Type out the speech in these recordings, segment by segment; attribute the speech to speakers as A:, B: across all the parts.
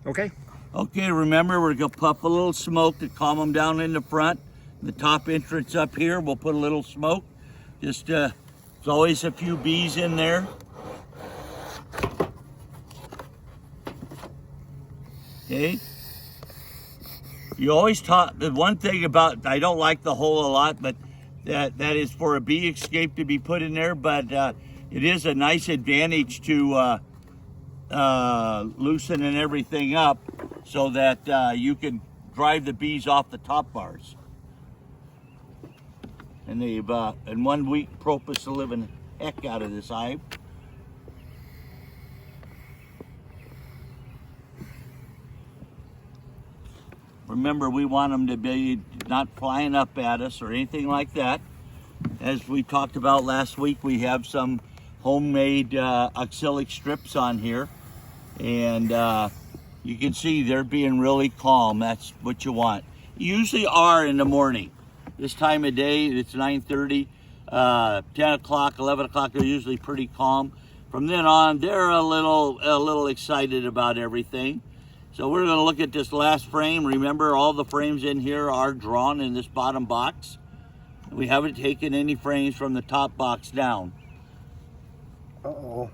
A: Okay.
B: Okay, remember we're gonna puff a little smoke to calm them down in the front. The top entrance up here, we'll put a little smoke. Just, there's always a few bees in there. Okay. You always talk, the one thing about, I don't like the hole a lot, but that is for a bee escape to be put in there, but it is a nice advantage to loosening everything up so that you can drive the bees off the top bars. And they've, in 1 week, propus the living heck out of this hive. Remember, we want them to be not flying up at us or anything like that. As we talked about last week, we have some homemade acrylic strips on here. And you can see they're being really calm. That's what you want. You usually are in the morning. This time of day, it's 9:30, 10 o'clock, 11 o'clock, they're usually pretty calm. From then on, they're a little excited about everything. So we're gonna look at this last frame. Remember, all the frames in here are drawn in this bottom box. We haven't taken any frames from the top box down.
A: Uh-oh.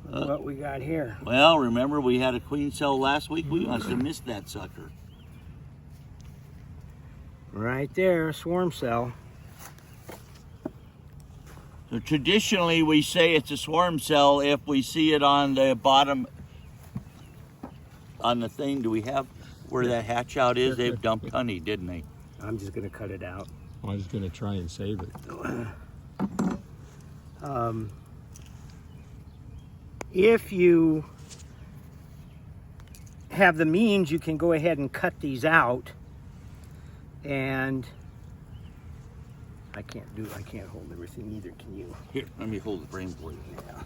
A: What we got here?
B: Well, remember we had a queen cell last week. We must have missed that sucker.
A: Right there, swarm cell.
B: So traditionally, we say it's a swarm cell if we see it on the bottom, on the thing. Do we have where that hatch out is? They've dumped honey, didn't they?
A: I'm just gonna cut it out.
C: I was going to try and save it.
A: If you have the means, you can go ahead and cut these out. And I can't hold everything either, can you?
B: Here, let me hold the frame for you.
A: Yeah.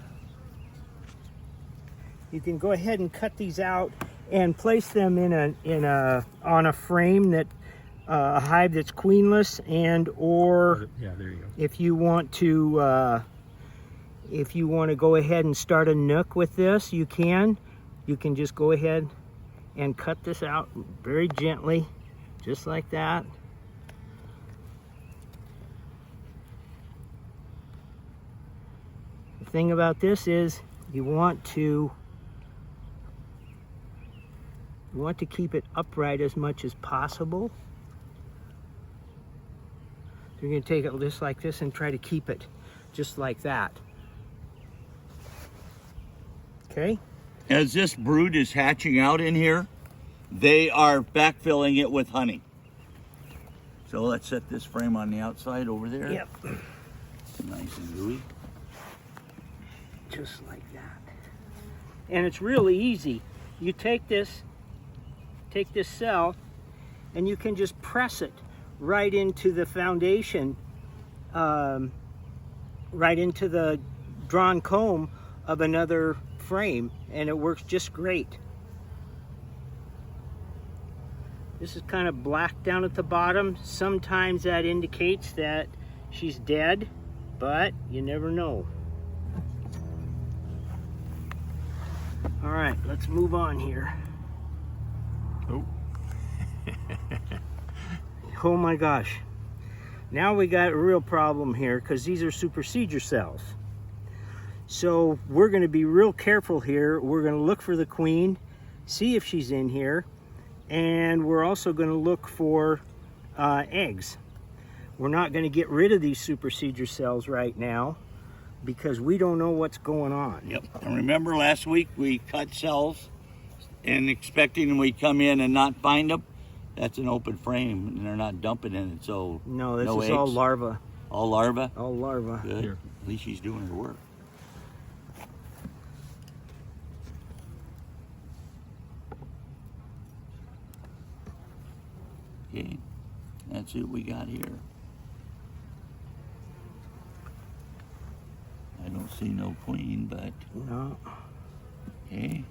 A: You can go ahead and cut these out and place them on a frame that a hive that's queenless, and or
C: Yeah, there you go.
A: if you want to go ahead and start a nook with this, you can just go ahead and cut this out very gently, just like that. The thing about this is you want to keep it upright as much as possible. So you're going to take it just like this and try to keep it just like that. Okay?
B: As this brood is hatching out in here, they are backfilling it with honey. So let's set this frame on the outside over there.
A: Yep.
B: Nice and gooey.
A: Just like that. And it's really easy. You take this cell and you can just press it right into the foundation, right into the drawn comb of another frame, and it works just great. This is kind of black down at the bottom. Sometimes that indicates that she's dead, but you never know. All right, let's move on here.
C: Oh.
A: Oh my gosh. Now we got a real problem here because these are supersedure cells. So we're going to be real careful here. We're going to look for the queen, see if she's in here, and we're also going to look for eggs. We're not going to get rid of these supersedure cells right now because we don't know what's going on.
B: Yep. And remember last week we cut cells and expecting we'd come in and not find them. That's an open frame and they're not dumping in it, so
A: No, this is
B: eggs.
A: all larva.
B: All larva?
A: All larva.
B: Good.
C: Here.
B: At least she's doing her work. Okay, that's what we got here. I don't see no queen, but
A: No.
B: okay.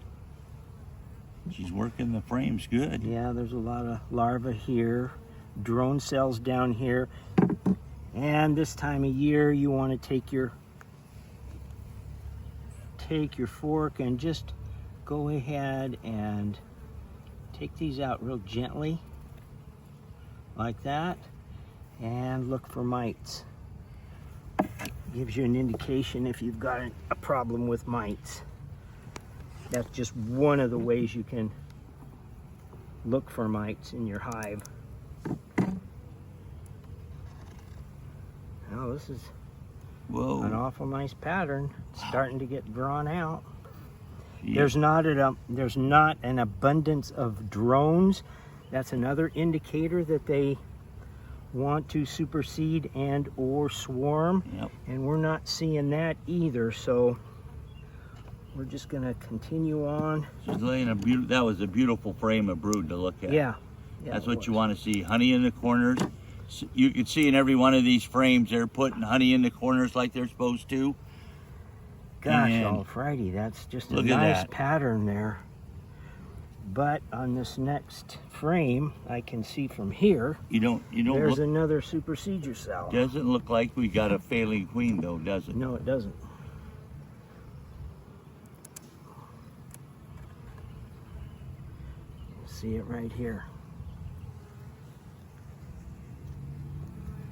B: She's working the frames good.
A: Yeah, there's a lot of larvae here, drone cells down here. And this time of year, you want to take your fork and just go ahead and take these out real gently, like that, and look for mites. Gives you an indication if you've got a problem with mites. That's just one of the ways you can look for mites in your hive. Now this is
B: Whoa.
A: an awful nice pattern. It's starting to get drawn out.
B: Yeah.
A: There's not an abundance of drones. That's another indicator that they want to supersede and or swarm.
B: Yep.
A: And we're not seeing that either, so we're just gonna continue on.
B: She's laying that was a beautiful frame of brood to look at.
A: Yeah,
B: That's what you want to see. Honey in the corners. You can see in every one of these frames they're putting honey in the corners like they're supposed to.
A: Gosh,
B: And
A: alrighty, that's just a
B: look at
A: nice
B: that.
A: pattern there. But on this next frame, I can see from here,
B: You don't
A: there's
B: look,
A: another supersedure cell.
B: doesn't look like we got a failing queen though, does it?
A: No, it doesn't. See it right here.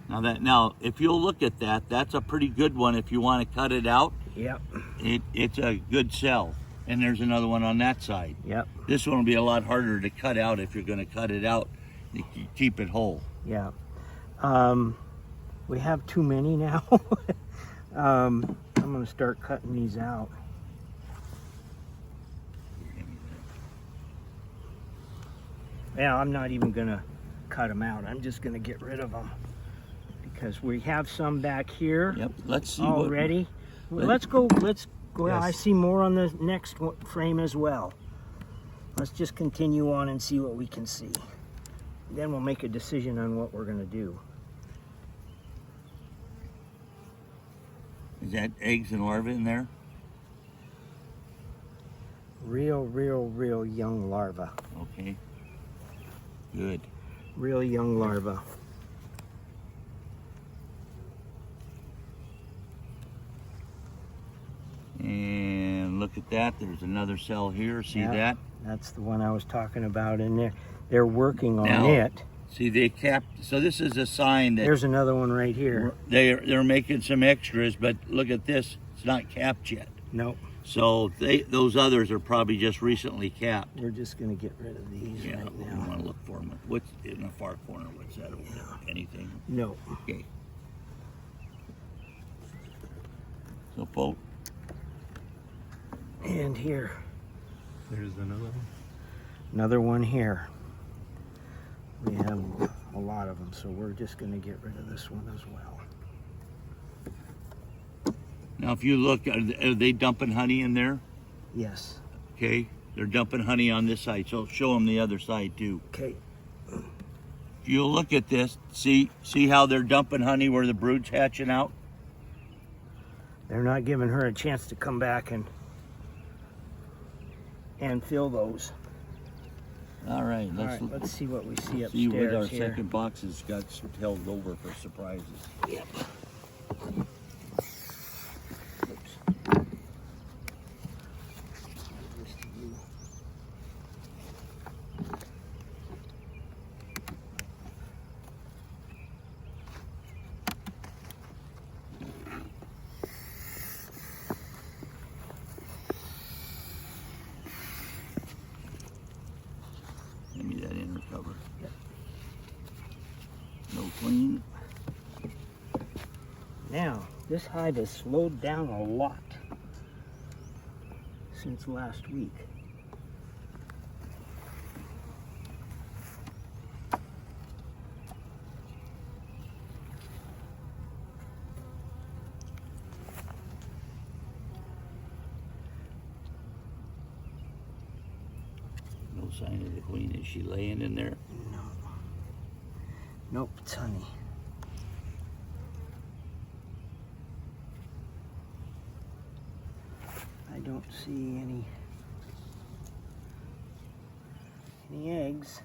B: Now if you'll look at that, that's a pretty good one if you want to cut it out.
A: Yep,
B: It's a good cell. And there's another one on that side.
A: yep,
B: This one will be a lot harder to cut out if you're going to cut it out to keep it whole.
A: yeah. We have too many now. I'm gonna start cutting these out. Yeah, I'm not even gonna cut them out. I'm just gonna get rid of them because we have some back here
B: Yep. Let's see
A: already.
B: what.
A: Let's go.
C: Yes.
A: I see more on the next frame as well. Let's just continue on and see what we can see. Then we'll make a decision on what we're gonna do.
B: Is that eggs and larvae in there?
A: Real young larva.
B: Okay. Good.
A: Real young larva.
B: And look at that. There's another cell here. See
A: Yeah.
B: that?
A: That's the one I was talking about in there. They're working on
B: Now,
A: it.
B: See, they capped. So this is a sign that
A: There's another one right here.
B: they're making some extras, but look at this. It's not capped yet.
A: Nope.
B: So those others are probably just recently capped.
A: We're just gonna get rid of these
B: Yeah,
A: right
B: we
A: now.
B: want to look for them. What's in the far corner? What's that over there? Anything?
A: No.
B: Okay. So, folks,
A: And here,
C: There's another one.
A: another one here. We have a lot of them, so we're just gonna get rid of this one as well.
B: now if you look, are they dumping honey in there?
A: Yes.
B: Okay, they're dumping honey on this side, so show them the other side too.
A: Okay.
B: If you look at this, see how they're dumping honey where the brood's hatching out?
A: They're not giving her a chance to come back and fill those.
B: All right,
A: All right, let's see what we see
B: see what our
A: upstairs here.
B: second box has got held over for surprises.
A: Yep.
B: Give me that inner cover.
A: Yep.
B: No queen.
A: Now, this hive has slowed down a lot since last week.
B: No sign of the queen. Is she laying in there?
A: No. Nope, it's honey. I don't see any eggs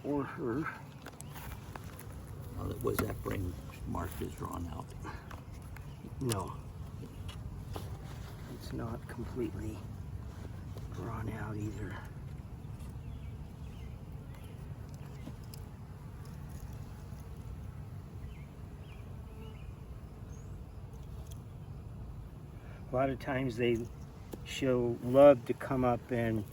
A: or her.
B: Oh, was that frame marked as drawn out?
A: No. It's not completely drawn out either. A lot of times they love to come up and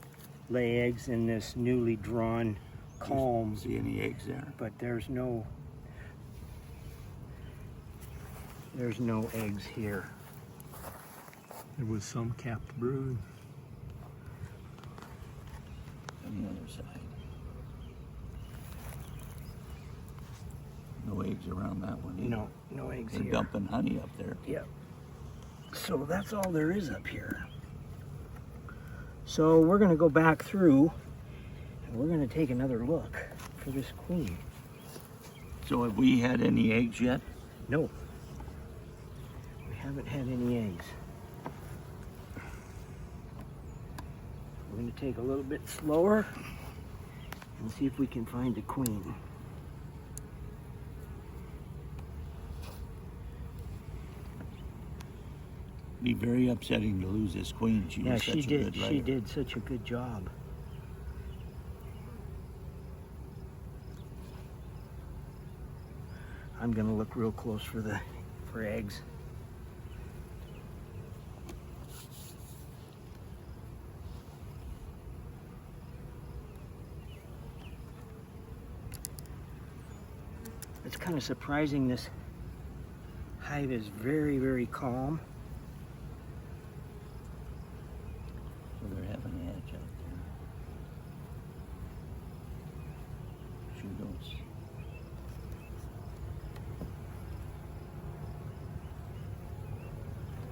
A: lay eggs in this newly drawn comb.
B: See any eggs there?
A: But there's no eggs here.
C: There was some capped brood.
B: On the other side. No eggs around that one either.
A: No eggs
B: They're
A: here.
B: dumping honey up there.
A: Yep. So that's all there is up here. So we're going to go back through and we're going to take another look for this queen.
B: So have we had any eggs yet?
A: No. We haven't had any eggs. We're going to take a little bit slower and see if we can find a queen.
B: Be very upsetting to lose this queen. She was such a good layer.
A: She did such a good job. I'm gonna look real close for eggs. It's kind of surprising. This hive is very, very calm.
B: So they're having a hatch out there. She goes.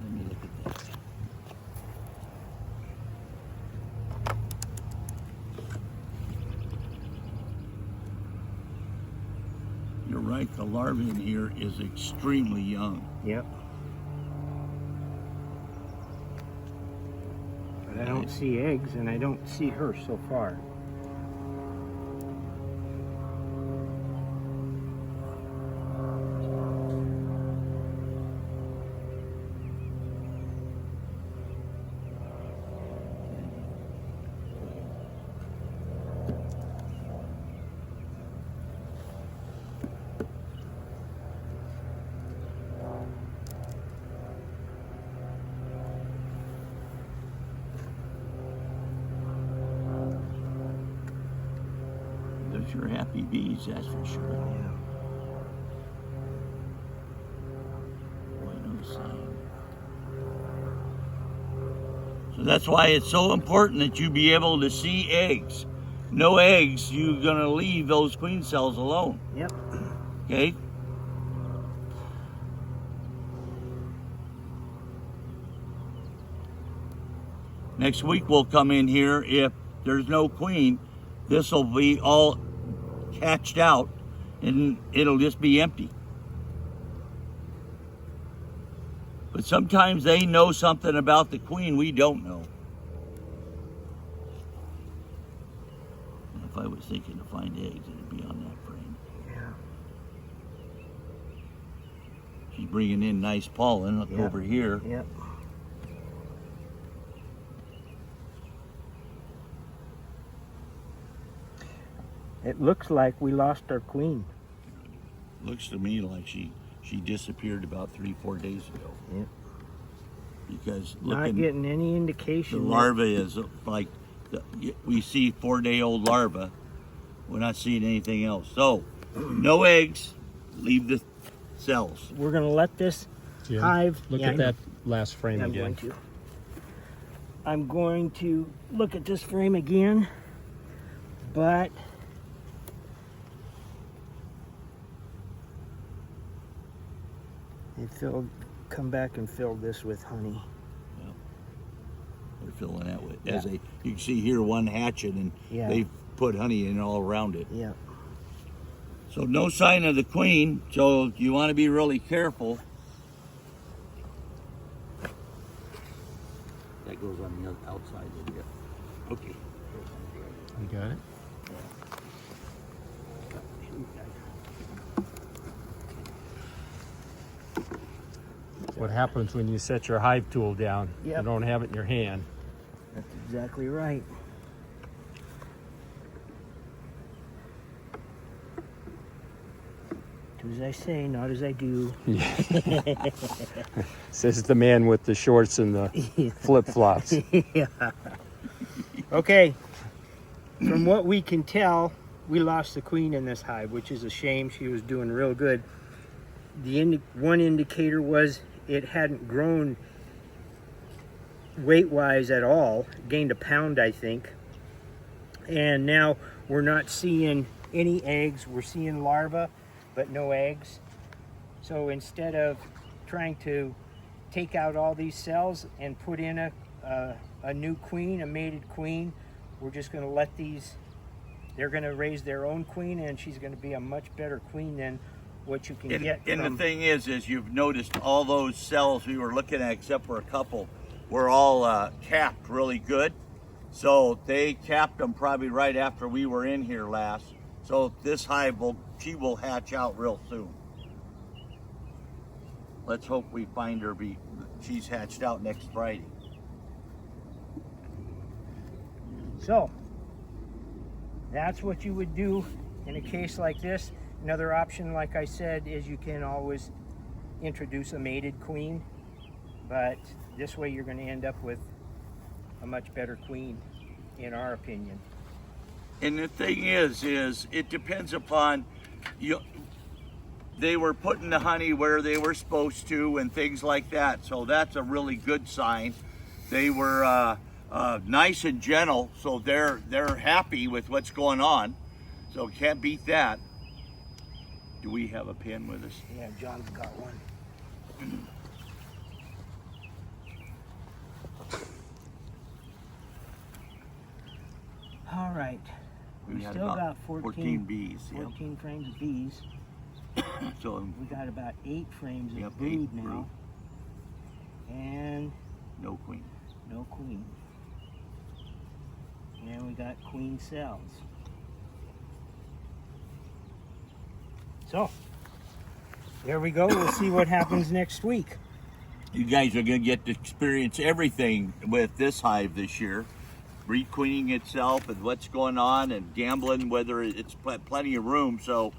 B: Let me look at that. You're right, the larva in here is extremely young.
A: Yep. But I don't see eggs and I don't see her so far.
B: Those are happy bees, that's for sure.
A: Yeah.
B: Boy, no sign. So that's why it's so important that you be able to see eggs. No eggs, you're gonna leave those queen cells alone.
A: Yep.
B: Okay? Next week we'll come in here. If there's no queen, this will be all hatched out and it'll just be empty. But sometimes they know something about the queen we don't know. And if I was thinking to find eggs, it'd be on that frame.
A: Yeah.
B: She's bringing in nice pollen. Look
A: Yep.
B: over here.
A: Yep. It looks like we lost our queen.
B: Looks to me like she disappeared about 3-4 days ago.
A: Yep.
B: Because
A: Not
B: looking,
A: getting any
B: the
A: indication. that-
B: larva is like, we see 4-day-old larva. We're not seeing anything else. So, no eggs. Leave the cells.
A: We're gonna let this
C: Jim,
A: hive.
C: look
A: Yeah,
C: at that last frame
A: I'm
C: again.
A: going to. I'm going to look at this frame again, but come back and fill this with honey.
B: They're filling that with,
A: Yeah.
B: you can see here one hatchet and
A: Yeah.
B: they've put honey in all around it.
A: Yeah.
B: So no sign of the queen, so you want to be really careful. That goes on the outside of it. Okay.
C: You got it? What happens when you set your hive tool down?
A: Yep.
C: You don't have it in your hand.
B: That's
A: exactly right. Do as I say, not as I do.
C: Says the man with the shorts and the flip-flops.
A: Yeah. Okay. From what we can tell, we lost the queen in this hive, which is a shame. She was doing real good. The one indicator was it hadn't grown weight-wise at all. Gained a pound, I think. And now we're not seeing any eggs. We're seeing larvae, but no eggs. So instead of trying to take out all these cells and put in a new queen, a mated queen, we're just going to let these, they're going to raise their own queen, and she's going to be a much better queen than what you can get
B: And
A: from...
B: the thing is you've noticed all those cells we were looking at, except for a couple, were all capped really good. So they capped them probably right after we were in here last. So this hive she will hatch out real soon. Let's hope we find her she's hatched out next Friday.
A: So, that's what you would do in a case like this. Another option, like I said, is you can always introduce a mated queen, but this way you're going to end up with a much better queen, in our opinion.
B: And the thing is it depends upon they were putting the honey where they were supposed to and things like that. So that's a really good sign. They were nice and gentle, so they're happy with what's going on. So can't beat that. Do we have a pen with us?
A: Yeah, John's got one. All right. We
B: had
A: still
B: about
A: got
B: 14 bees.
A: 14 frames of bees.
B: So
A: We got about 8 frames of
B: Yep,
A: brood
B: 8
A: now. And
B: no queen.
A: no queen. And we got queen cells. So, there we go. We'll see what happens next week.
B: You guys are going to get to experience everything with this hive this year. Requeening itself and what's going on and gambling, whether it's plenty of room. So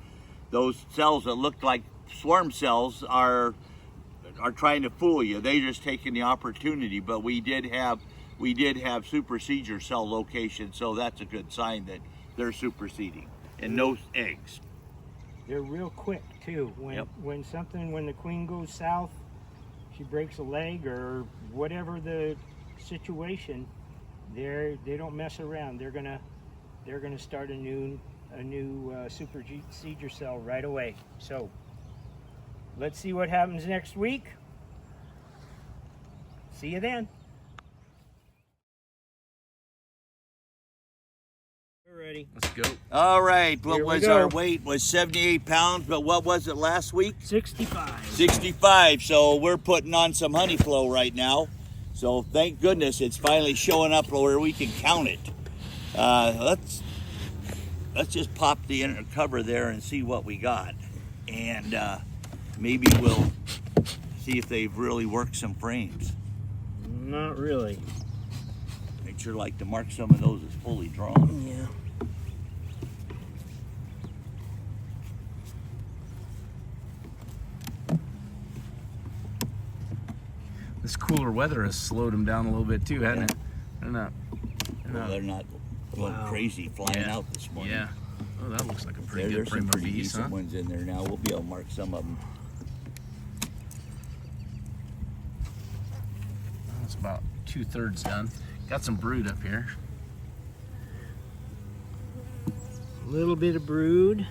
B: those cells that look like swarm cells are trying to fool you. They're just taking the opportunity. But we did have supersedure cell location, so that's a good sign that they're superseding. And no eggs.
A: They're real quick too. When
B: Yep.
A: when the queen goes south, she breaks a leg or whatever the situation, they don't mess around. They're gonna start a new supersedure cell right away. So let's see what happens next week. See you then. We're ready.
C: Let's go.
B: All right,
A: Here we
B: what was
A: go.
B: our weight? Was 78 pounds, but what was it last week?
A: 65.
B: 65. So we're putting on some honey flow right now. So thank goodness it's finally showing up where we can count it. Let's just pop the inner cover there and see what we got, and maybe we'll see if they've really worked some frames.
A: Not really.
B: I'd sure like to mark some of those as fully drawn.
A: Yeah.
C: This cooler weather has slowed them down a little bit too, hasn't it? They're not.
B: Well, they're not going
A: Wow.
B: crazy flying
C: Yeah.
B: out this morning.
C: Yeah. Oh, that looks like a pretty good
B: There's
C: frame
B: some
C: of
B: pretty
C: bees,
B: decent
C: huh?
B: ones in there now. We'll be able to mark some of them.
C: It's about 2/3 done. Got some brood up here.
A: A little bit of brood,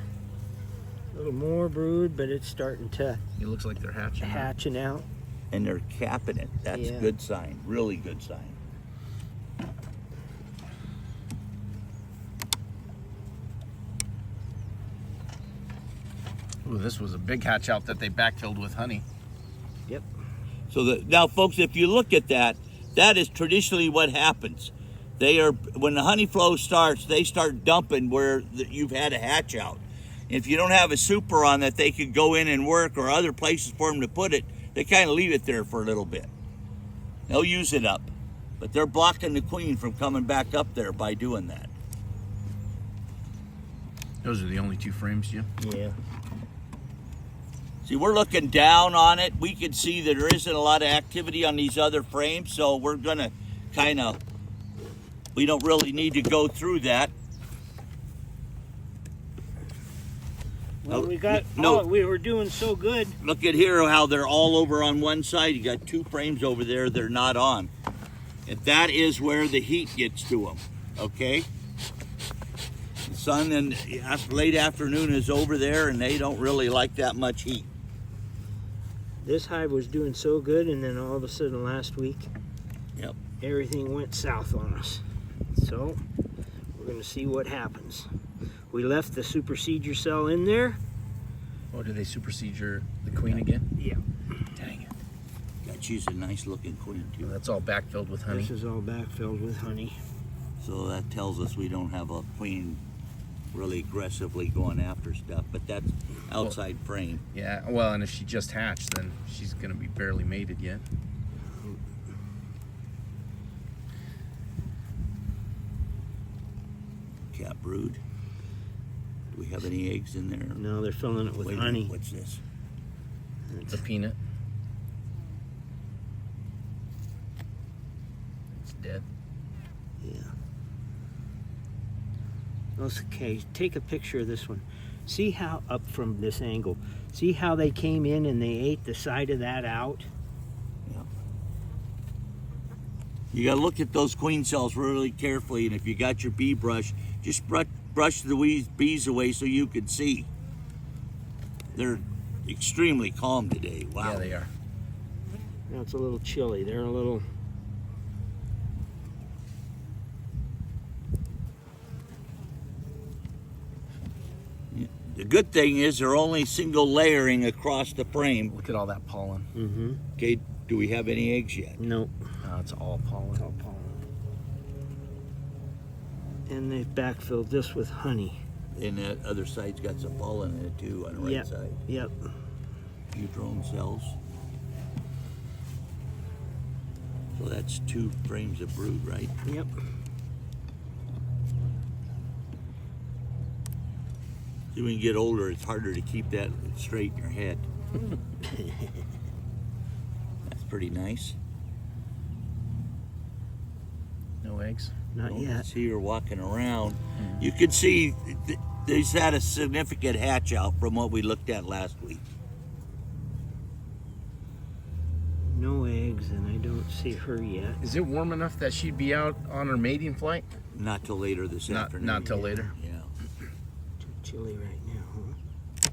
A: a little more brood, but it's starting to
C: It looks like they're hatching.
A: hatching out.
B: And they're capping it. That's
A: Yeah.
B: a good sign. Really good sign.
C: Ooh, this was a big hatch out that they backfilled with honey.
A: Yep.
B: So now, folks, if you look at that, that is traditionally what happens. When the honey flow starts, they start dumping where you've had a hatch out. If you don't have a super on that they could go in and work, or other places for them to put it, they kind of leave it there for a little bit. They'll use it up. But they're blocking the queen from coming back up there by doing that.
C: Those are the only 2 frames, Jim?
A: Yeah.
B: See, we're looking down on it. We can see that there isn't a lot of activity on these other frames, so we're gonna kind of, we don't really need to go through that.
A: Well, we were doing so good.
B: Look at here how they're all over on one side. You got 2 frames over there they're not on. And that is where the heat gets to them, okay? The sun and late afternoon is over there and they don't really like that much heat.
A: This hive was doing so good, and then all of a sudden last week,
B: Yep.
A: everything went south on us. So we're going to see what happens. We left the supersedure cell in there.
C: Oh, did they supersedure the queen again?
A: Yeah.
C: Dang it.
B: God, she's a nice looking queen too.
C: Well, that's all backfilled with honey.
A: This is all backfilled with honey.
B: So that tells us we don't have a queen really aggressively going after stuff, but that's outside frame.
C: Yeah, well, and if she just hatched, then she's going to be barely mated yet.
B: Cat brood. Do we have any eggs in there?
A: No, they're filling it with
B: Wait a
A: honey.
B: minute, what's this?
C: It's a peanut. It's dead.
A: Yeah. Okay, take a picture of this one. See how, up from this angle, see how they came in and they ate the side of that out?
B: Yeah. You got to look at those queen cells really carefully, and if you got your bee brush, just brush the bees away so you can see. They're extremely calm today. Wow.
C: Yeah, they are.
A: Now it's a little chilly. They're a little...
B: The good thing is they're only single layering across the frame.
C: Look at all that pollen.
A: Mm-hmm.
B: Okay, do we have any eggs yet?
A: Nope.
C: Oh, it's all pollen.
A: All pollen. And they've backfilled this with honey.
B: And that other side's got some pollen in it too on the right
A: Yep.
B: side.
A: Yep.
B: Few drone cells. So that's 2 frames of brood, right?
A: Yep.
B: See, when you get older, it's harder to keep that straight in your head. That's pretty nice.
C: No eggs?
A: Not
B: Well,
A: yet.
B: See her walking around. You can see they've had a significant hatch out from what we looked at last week.
A: No eggs, and I don't see her yet.
C: Is it warm enough that she'd be out on her mating flight?
B: Not till later this afternoon.
C: Not till later.
B: Yeah.
A: Too chilly right now, huh?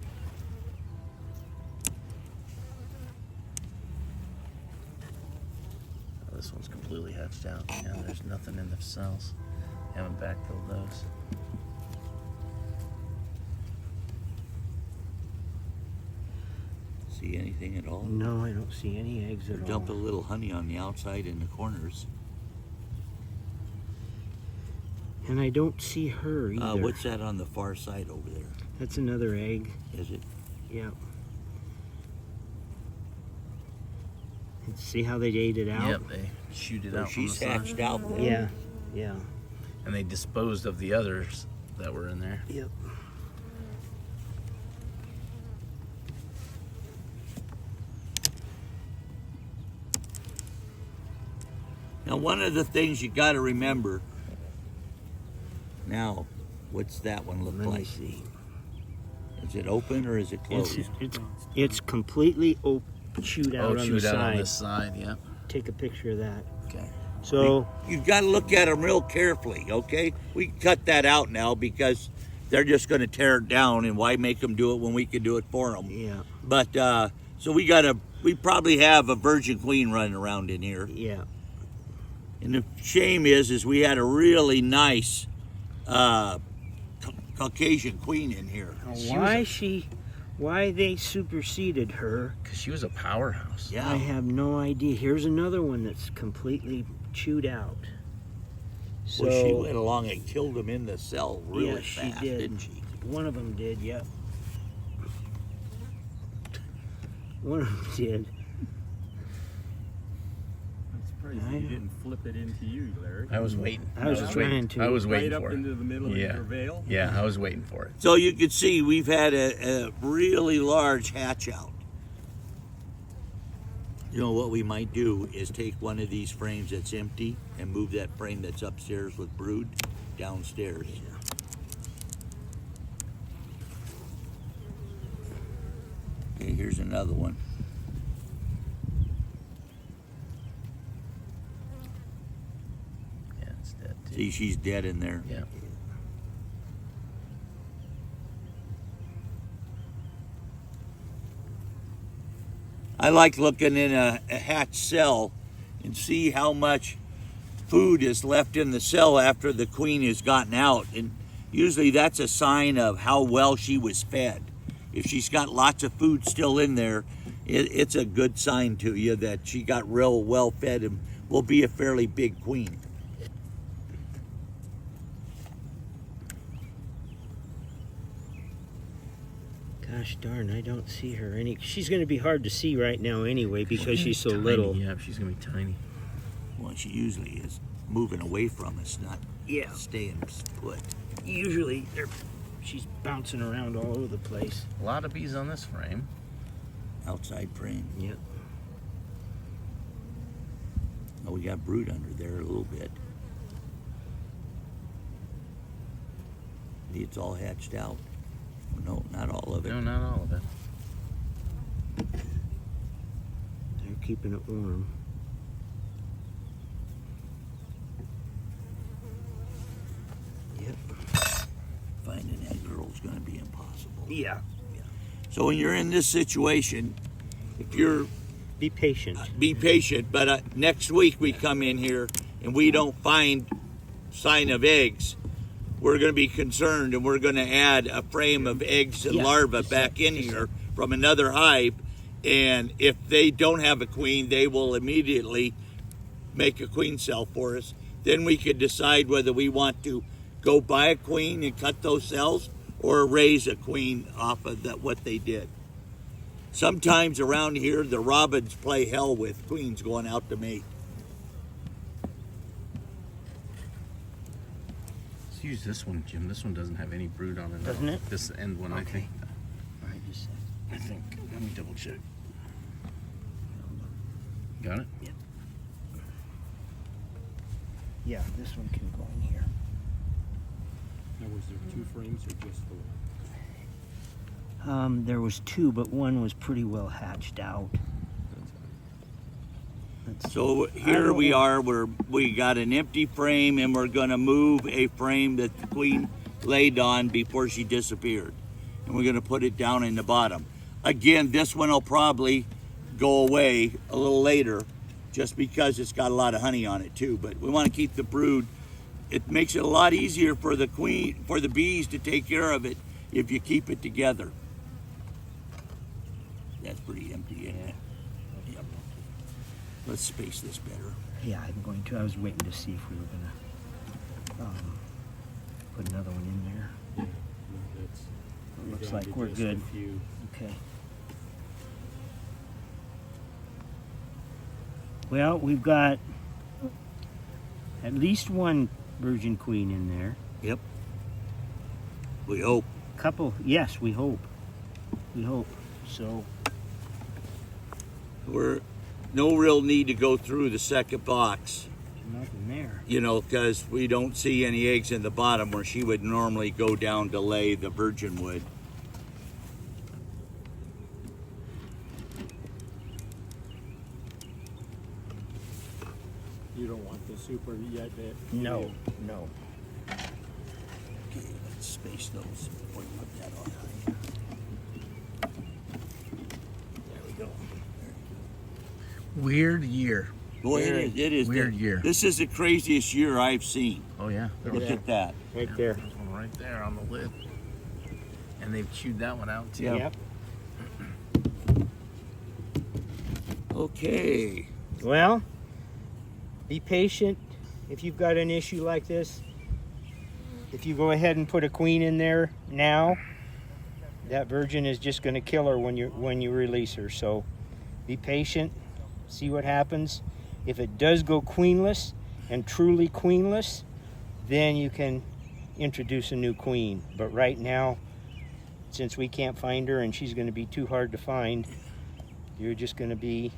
C: Oh, this one's completely hatched out. Yeah, there's nothing in the cells. Haven't backfilled those.
B: See anything at all?
A: No, I don't see any eggs at all.
B: Dump a little honey on the outside in the corners.
A: And I don't see her either.
B: What's that on the far side over there?
A: That's another egg.
B: Is it?
A: Yeah. And see how they ate it out?
C: Yep, they shoot it
B: So
C: out.
B: she's
C: from the side.
B: hatched out there.
A: Yeah. Yeah.
C: And they disposed of the others that were in there.
A: Yep.
B: Now, one of the things you got to remember. Now, what's that one look
A: Let me
B: like?
A: see.
B: Is it open or is it closed?
A: It's completely chewed out on the
C: shoot out on
A: side.
C: this side, yeah.
A: Take a picture of that.
C: Okay.
A: So
B: You've got to look at them real carefully, okay? We can cut that out now because they're just going to tear it down, and why make them do it when we can do it for them?
A: yeah,
B: But so we probably have a virgin queen running around in here.
A: yeah.
B: And the shame is we had a really nice Caucasian queen in here.
A: Why they superseded her?
C: Because she was a powerhouse.
B: Yeah.
A: I have no idea. Here's another one that's completely chewed out. So
B: Well, she went along and killed them in the cell really
A: yeah, she
B: fast,
A: did.
B: didn't she?
A: One of them did. Yep. One of them did.
D: surprised that you didn't flip it into you, Larry.
C: I was waiting.
A: I was trying
C: waiting.
A: to.
C: I was waiting
D: Right
C: for
D: up
C: it.
D: into the middle of your veil.
C: Yeah, I was waiting for it.
B: So you can see we've had a really large hatch out. You know what we might do is take one of these frames that's empty and move that frame that's upstairs with brood downstairs. Okay, here's another one.
C: Yeah, it's dead too.
B: See, she's dead in there.
C: Yeah.
B: I like looking in a hatch cell and see how much food is left in the cell after the queen has gotten out. And usually that's a sign of how well she was fed. If she's got lots of food still in there, it's a good sign to you that she got real well fed and will be a fairly big queen.
A: Gosh darn, I don't see her any. She's going to be hard to see right now anyway because she's so little.
C: Yeah, she's gonna be tiny.
B: Well, she usually is moving away from us, not
A: Yeah.
B: staying put.
A: Usually she's bouncing around all over the place.
C: A lot of bees on this frame.
B: Outside frame.
A: Yep.
B: Oh, we got brood under there a little bit. It's all hatched out. No, not all of it.
C: No, not all of it.
A: They're keeping it warm. Yep.
B: Finding that girl's going to be impossible.
A: Yeah.
B: So when you're in this situation, if you're
A: Be patient.
B: be patient. But next week we come in here and we don't find sign of eggs, we're going to be concerned and we're going to add a frame of eggs and
A: Yeah.
B: larvae back in here from another hive. And if they don't have a queen, they will immediately make a queen cell for us. Then we could decide whether we want to go buy a queen and cut those cells or raise a queen off of that, what they did. Sometimes around here, the robins play hell with queens going out to mate.
C: Let's use this one, Jim. This one doesn't have any brood on it. at
A: Doesn't
C: all.
A: it?
C: This end one, I
A: Okay.
C: think.
A: All right, just a sec.
C: I think. Let me double check. Got it?
A: Yeah, this one can go in here.
D: Now, was there 2 frames or just the one?
A: There was 2, but one was pretty well hatched out.
B: So here we are, we got an empty frame and we're gonna move a frame that the queen laid on before she disappeared. And we're gonna put it down in the bottom. Again, this one will probably go away a little later just because it's got a lot of honey on it too. But we wanna keep the brood. It makes it a lot easier for the queen, for the bees to take care of it if you keep it together. That's pretty empty, isn't it? Yep. Let's space this better.
A: Yeah, I'm going to. I was waiting to see if we were going to put another one in there.
D: Yeah, no, that's.
A: Looks
D: down
A: like
D: to
A: we're
D: just
A: good.
D: A few.
A: Okay. Well, we've got at least one virgin queen in there.
B: Yep. We hope.
A: Couple, yes, we hope. We hope. So,
B: We're no real need to go through the second box,
A: nothing there.
B: you know, because we don't see any eggs in the bottom where she would normally go down to lay, the virgin would.
D: You don't want the super yet?
A: No, no.
B: Okay, let's space those before we put that on. There we go.
C: Weird year.
B: Boy, it is.
C: Weird year.
B: This is the craziest year I've seen.
C: Oh, yeah.
B: Look at that.
A: Right there.
C: There's one right there on the lid. And they've chewed that one out, too.
B: Yeah.
A: Yep.
B: Okay.
A: Well, be patient if you've got an issue like this. If you go ahead and put a queen in there now, that virgin is just going to kill her when you release her. So be patient, see what happens. If it does go queenless and truly queenless, then you can introduce a new queen. But right now, since we can't find her and she's going to be too hard to find, you're just going to be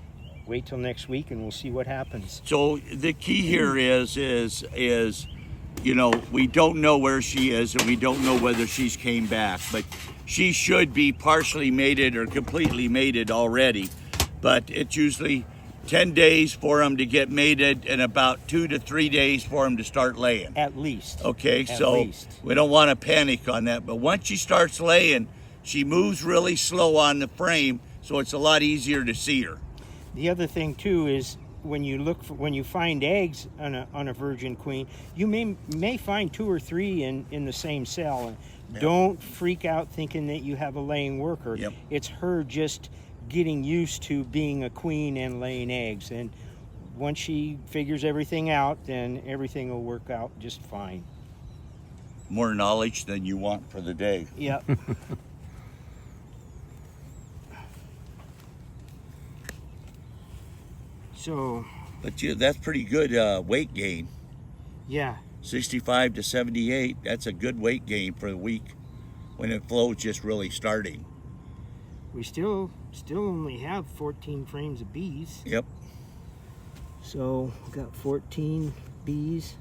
A: wait till next week and we'll see what happens.
B: So the key here is you know, we don't know where she is and we don't know whether she's came back, but she should be partially mated or completely mated already. But it's usually 10 days for them to get mated and about 2 to 3 days for them to start laying.
A: At least.
B: Okay,
A: At
B: so
A: least.
B: we don't want to panic on that. But once she starts laying, she moves really slow on the frame, so it's a lot easier to see her.
A: The other thing too is when you find eggs on a virgin queen, you may find 2 or 3 in the same cell.
B: Yep.
A: Don't freak out thinking that you have a laying worker.
B: Yep.
A: It's her just getting used to being a queen and laying eggs, and once she figures everything out, then everything will work out just fine.
B: More knowledge than you want for the day.
A: Yep. So,
B: But that's pretty good weight gain.
A: yeah,
B: 65 to 78, that's a good weight gain for the week when the flow's just really starting.
A: we still only have 14 frames of bees.
B: Yep.
A: So, we've got 14 bees.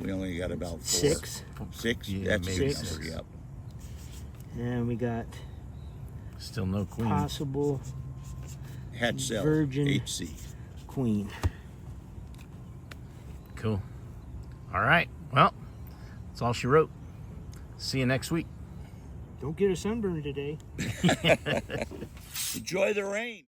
B: We only got about 4.
A: 6.
B: 6?
C: Yeah,
B: That's a
C: maybe
B: good
A: 6.
B: number, yep.
A: And we got
C: Still no queen.
A: possible
B: Hatch cell,
A: Virgin.
B: HC.
A: queen.
C: Cool. All right. Well, that's all she wrote. See you next week.
A: Don't get a sunburn today.
B: Enjoy the rain.